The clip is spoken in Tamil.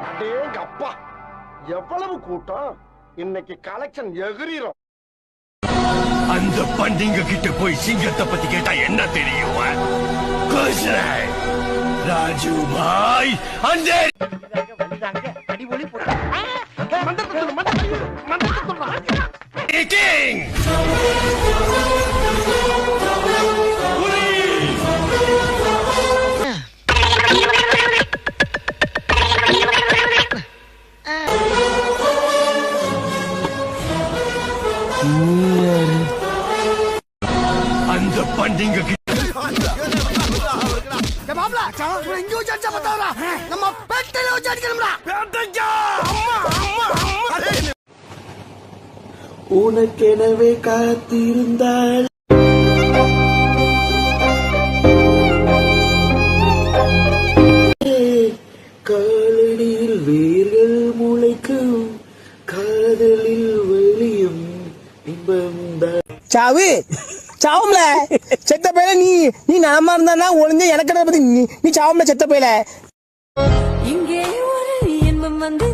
அடேங்க அப்பா, எவ்வளவு கூட்டம்! இன்னைக்கு கலெக்ஷன் எகிரிரும். அந்த பண்டிங்க கிட்ட போய் சிங்கத்தை பத்தி கேட்டா என்ன தெரியும்? ராஜு பாய் அந்த அடிபொலி போட்டா கிங் அந்த பண்டிங்க உனக்கெனவே காத்திருந்தாள் காலடியில் வேர்கள் முளைக்கும் காதலில் வலியும் சாவு சாவும்ல செத்த பையல நீ நாம இருந்தா ஒளிஞ்ச எனக்கு பத்தி நீ சாவும்ல செத்த பையல இங்கே ஒரு இன்பம் வந்து